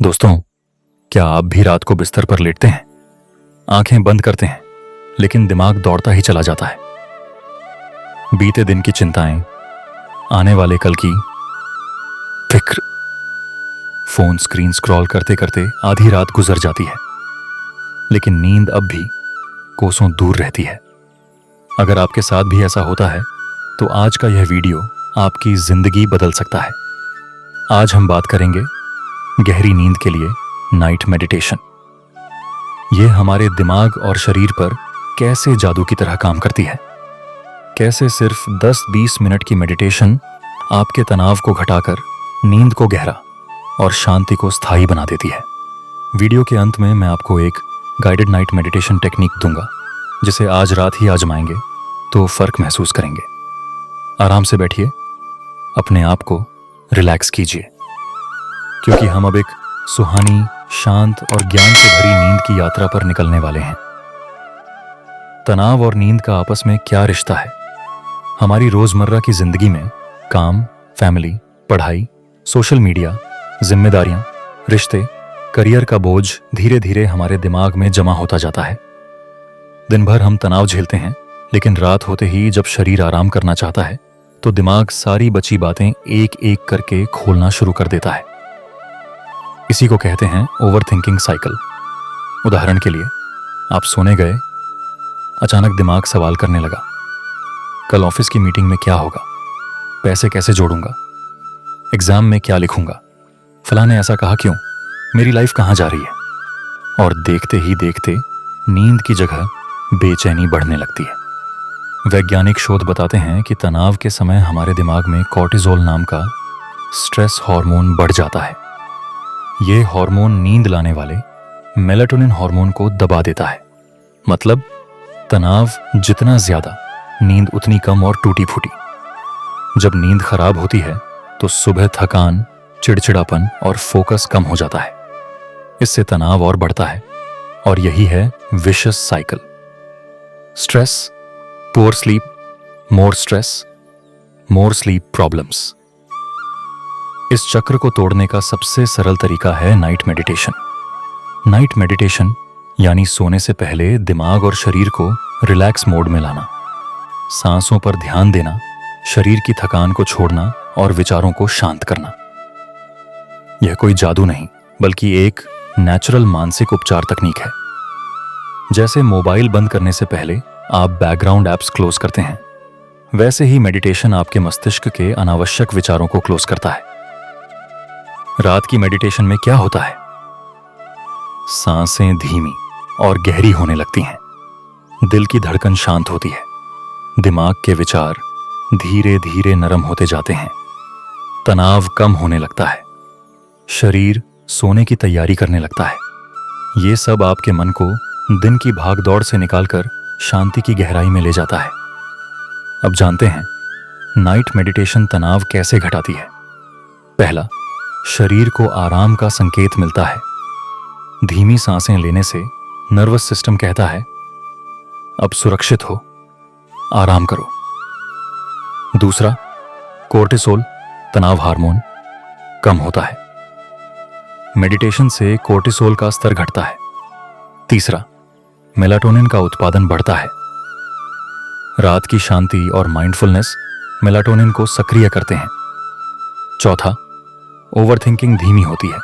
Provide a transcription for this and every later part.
दोस्तों, क्या आप भी रात को बिस्तर पर लेटते हैं, आंखें बंद करते हैं, लेकिन दिमाग दौड़ता ही चला जाता है। बीते दिन की चिंताएं, आने वाले कल की फिक्र। फोन स्क्रीन स्क्रॉल करते करते आधी रात गुजर जाती है, लेकिन नींद अब भी कोसों दूर रहती है। अगर आपके साथ भी ऐसा होता है तो आज का यह वीडियो आपकी जिंदगी बदल सकता है। आज हम बात करेंगे गहरी नींद के लिए नाइट मेडिटेशन। यह हमारे दिमाग और शरीर पर कैसे जादू की तरह काम करती है। कैसे सिर्फ 10-20 मिनट की मेडिटेशन आपके तनाव को घटाकर नींद को गहरा और शांति को स्थायी बना देती है। वीडियो के अंत में मैं आपको एक गाइडेड नाइट मेडिटेशन टेक्निक दूंगा, जिसे आज रात ही आजमाएंगे तो फर्क महसूस करेंगे। आराम से बैठिए, अपने आप को रिलैक्स कीजिए, क्योंकि हम अब एक सुहानी, शांत और ज्ञान से भरी नींद की यात्रा पर निकलने वाले हैं। तनाव और नींद का आपस में क्या रिश्ता है? हमारी रोजमर्रा की जिंदगी में काम, फैमिली, पढ़ाई, सोशल मीडिया, जिम्मेदारियां, रिश्ते, करियर का बोझ धीरे धीरे हमारे दिमाग में जमा होता जाता है। दिन भर हम तनाव झेलते हैं, लेकिन रात होते ही जब शरीर आराम करना चाहता है तो दिमाग सारी बची बातें एक एक करके खोलना शुरू कर देता है। इसी को कहते हैं ओवर थिंकिंग साइकिल। उदाहरण के लिए, आप सोने गए, अचानक दिमाग सवाल करने लगा, कल ऑफिस की मीटिंग में क्या होगा, पैसे कैसे जोड़ूंगा, एग्जाम में क्या लिखूंगा, फलां ने ऐसा कहा क्यों, मेरी लाइफ कहां जा रही है। और देखते ही देखते नींद की जगह बेचैनी बढ़ने लगती है। वैज्ञानिक शोध बताते हैं कि तनाव के समय हमारे दिमाग में कॉर्टिसोल नाम का स्ट्रेस हार्मोन बढ़ जाता है। यह हार्मोन नींद लाने वाले मेलाटोनिन हार्मोन को दबा देता है। मतलब तनाव जितना ज्यादा, नींद उतनी कम और टूटी फूटी। जब नींद खराब होती है तो सुबह थकान, चिड़चिड़ापन और फोकस कम हो जाता है। इससे तनाव और बढ़ता है, और यही है vicious cycle. Stress, poor sleep, more stress, more sleep problems. इस चक्र को तोड़ने का सबसे सरल तरीका है नाइट मेडिटेशन। नाइट मेडिटेशन यानी सोने से पहले दिमाग और शरीर को रिलैक्स मोड में लाना, सांसों पर ध्यान देना, शरीर की थकान को छोड़ना और विचारों को शांत करना। यह कोई जादू नहीं, बल्कि एक नेचुरल मानसिक उपचार तकनीक है। जैसे मोबाइल बंद करने से पहले आप बैकग्राउंड ऐप्स क्लोज करते हैं, वैसे ही मेडिटेशन आपके मस्तिष्क के अनावश्यक विचारों को क्लोज करता है। रात की मेडिटेशन में क्या होता है? सांसें धीमी और गहरी होने लगती हैं, दिल की धड़कन शांत होती है, दिमाग के विचार धीरे धीरे नरम होते जाते हैं, तनाव कम होने लगता है, शरीर सोने की तैयारी करने लगता है। ये सब आपके मन को दिन की भागदौड़ से निकालकर शांति की गहराई में ले जाता है। अब जानते हैं नाइट मेडिटेशन तनाव कैसे घटाती है। पहला, शरीर को आराम का संकेत मिलता है। धीमी सांसें लेने से नर्वस सिस्टम कहता है, अब सुरक्षित हो, आराम करो। दूसरा, कोर्टिसोल, तनाव हार्मोन कम होता है। मेडिटेशन से कोर्टिसोल का स्तर घटता है। तीसरा, मेलाटोनिन का उत्पादन बढ़ता है। रात की शांति और माइंडफुलनेस मेलाटोनिन को सक्रिय करते हैं। चौथा, ओवरथिंकिंग धीमी होती है।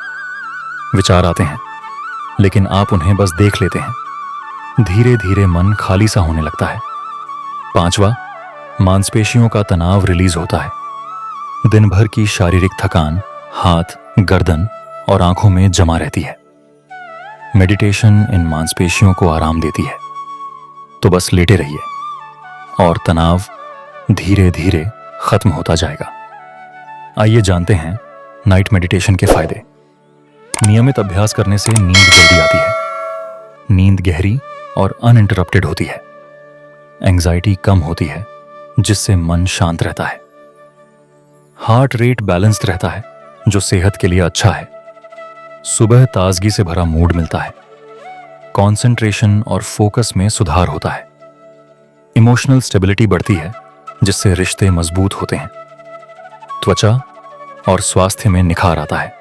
विचार आते हैं, लेकिन आप उन्हें बस देख लेते हैं। धीरे धीरे मन खाली सा होने लगता है। पांचवा, मांसपेशियों का तनाव रिलीज होता है। दिन भर की शारीरिक थकान हाथ, गर्दन और आंखों में जमा रहती है। मेडिटेशन इन मांसपेशियों को आराम देती है। तो बस लेटे रहिए और तनाव धीरे धीरे खत्म होता जाएगा। आइए जानते हैं नाइट मेडिटेशन के फायदे। नियमित अभ्यास करने से नींद जल्दी आती है। नींद गहरी और अनइंटरप्टेड होती है। एंजाइटी कम होती है, जिससे मन शांत रहता है। हार्ट रेट बैलेंस्ड रहता है, जो सेहत के लिए अच्छा है। सुबह ताजगी से भरा मूड मिलता है। कंसंट्रेशन और फोकस में सुधार होता है। इमोशनल स्टेबिलिटी बढ़ती है, जिससे रिश्ते मजबूत होते हैं। त्वचा और स्वास्थ्य में निखार आता है।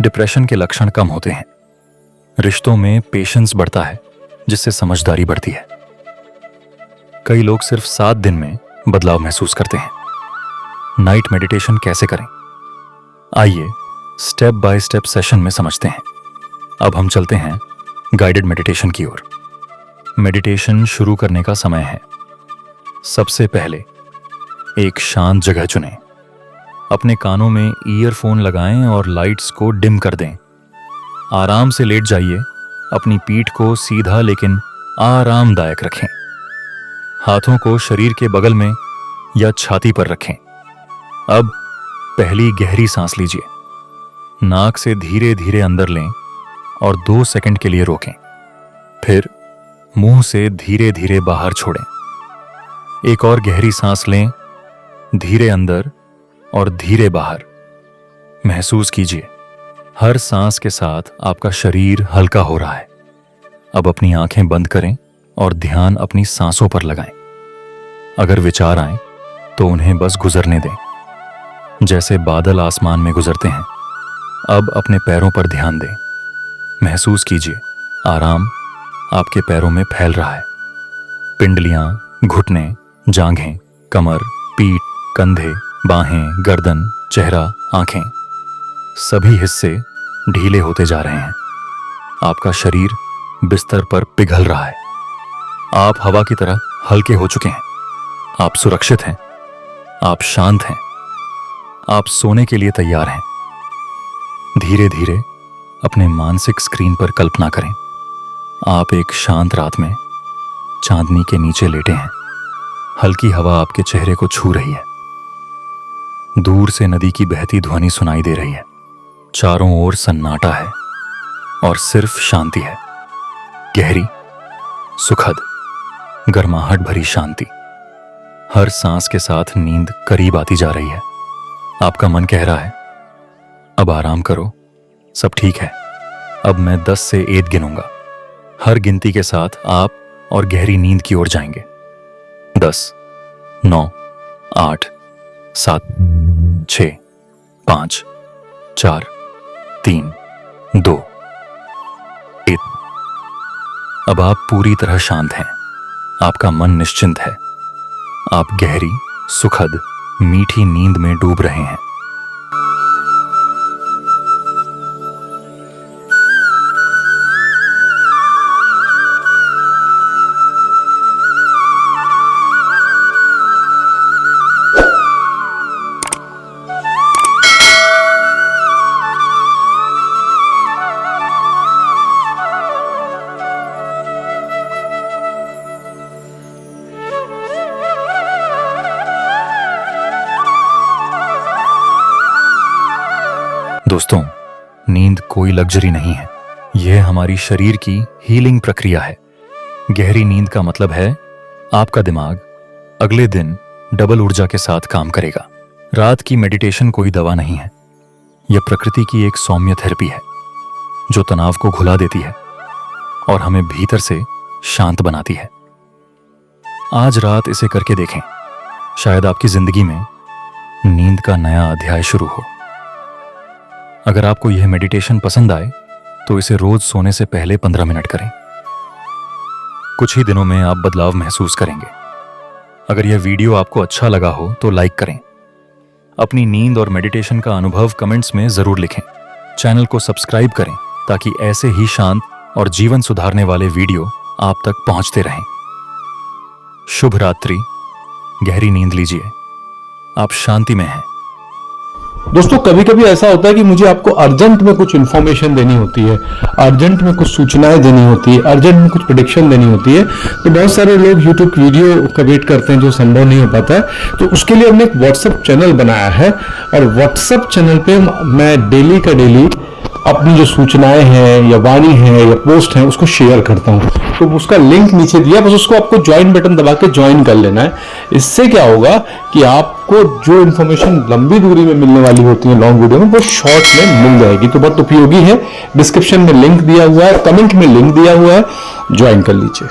डिप्रेशन के लक्षण कम होते हैं। रिश्तों में पेशेंस बढ़ता है, जिससे समझदारी बढ़ती है। कई लोग सिर्फ 7 दिन में बदलाव महसूस करते हैं। नाइट मेडिटेशन कैसे करें? आइए स्टेप बाय स्टेप सेशन में समझते हैं। अब हम चलते हैं गाइडेड मेडिटेशन की ओर। मेडिटेशन शुरू करने का समय है। सबसे पहले एक शांत जगह चुनें। अपने कानों में ईयरफोन लगाएं और लाइट्स को डिम कर दें। आराम से लेट जाइए। अपनी पीठ को सीधा लेकिन आरामदायक रखें। हाथों को शरीर के बगल में या छाती पर रखें। अब पहली गहरी सांस लीजिए। नाक से धीरे धीरे अंदर लें और 2 सेकंड के लिए रोकें। फिर मुंह से धीरे धीरे बाहर छोड़ें। एक और गहरी सांस लें, धीरे अंदर और धीरे बाहर। महसूस कीजिए, हर सांस के साथ आपका शरीर हल्का हो रहा है। अब अपनी आंखें बंद करें और ध्यान अपनी सांसों पर लगाएं। अगर विचार आए तो उन्हें बस गुजरने दें, जैसे बादल आसमान में गुजरते हैं। अब अपने पैरों पर ध्यान दें। महसूस कीजिए, आराम आपके पैरों में फैल रहा है। पिंडलियां, घुटने, जांघें, कमर, पीठ, कंधे, बाहें, गर्दन, चेहरा, आंखें, सभी हिस्से ढीले होते जा रहे हैं। आपका शरीर बिस्तर पर पिघल रहा है। आप हवा की तरह हल्के हो चुके हैं। आप सुरक्षित हैं। आप शांत हैं। आप सोने के लिए तैयार हैं। धीरे धीरे अपने मानसिक स्क्रीन पर कल्पना करें। आप एक शांत रात में चांदनी के नीचे लेटे हैं। हल्की हवा आपके चेहरे को छू रही है। दूर से नदी की बहती ध्वनि सुनाई दे रही है। चारों ओर सन्नाटा है और सिर्फ शांति है। गहरी, सुखद, गर्माहट भरी शांति। हर सांस के साथ नींद करीब आती जा रही है। आपका मन कह रहा है, अब आराम करो, सब ठीक है। अब मैं 10 से 1 गिनूंगा। हर गिनती के साथ आप और गहरी नींद की ओर जाएंगे। 10, 9, 8, 7, 6, 5, 4, 3, 2, 1। अब आप पूरी तरह शांत हैं। आपका मन निश्चिंत है। आप गहरी, सुखद, मीठी नींद में डूब रहे हैं। दोस्तों, नींद कोई लग्जरी नहीं है। यह हमारी शरीर की हीलिंग प्रक्रिया है। गहरी नींद का मतलब है आपका दिमाग अगले दिन डबल ऊर्जा के साथ काम करेगा। रात की मेडिटेशन कोई दवा नहीं है। यह प्रकृति की एक सौम्य थेरेपी है जो तनाव को घुला देती है और हमें भीतर से शांत बनाती है। आज रात इसे करके देखें। शायद आपकी जिंदगी में नींद का नया अध्याय शुरू हो। अगर आपको यह मेडिटेशन पसंद आए तो इसे रोज सोने से पहले 15 मिनट करें। कुछ ही दिनों में आप बदलाव महसूस करेंगे। अगर यह वीडियो आपको अच्छा लगा हो तो लाइक करें। अपनी नींद और मेडिटेशन का अनुभव कमेंट्स में जरूर लिखें। चैनल को सब्सक्राइब करें ताकि ऐसे ही शांत और जीवन सुधारने वाले वीडियो आप तक पहुंचते रहें। शुभ रात्रि। गहरी नींद लीजिए। आप शांति में हैं। दोस्तों, कभी कभी ऐसा होता है कि मुझे आपको अर्जेंट में कुछ इन्फॉर्मेशन देनी होती है, अर्जेंट में कुछ सूचनाएं देनी होती है, अर्जेंट में कुछ प्रेडिक्शन देनी होती है। तो बहुत सारे लोग यूट्यूब वीडियो का वेट करते हैं जो संभव नहीं हो पाता है। तो उसके लिए हमने एक व्हाट्सएप चैनल बनाया है और व्हाट्सएप चैनल पे मैं डेली का डेली अपनी जो सूचनाएं हैं या वाणी है या पोस्ट है उसको शेयर करता हूं। तो उसका लिंक नीचे दिया, बस उसको आपको ज्वाइन बटन दबा के ज्वाइन कर लेना है। इससे क्या होगा कि आपको जो इन्फॉर्मेशन लंबी दूरी में मिलने वाली होती है लॉन्ग वीडियो में, वो शॉर्ट में मिल जाएगी। तो बहुत उपयोगी है। डिस्क्रिप्शन में लिंक दिया हुआ है, कमेंट में लिंक दिया हुआ है, ज्वाइन कर लीजिए।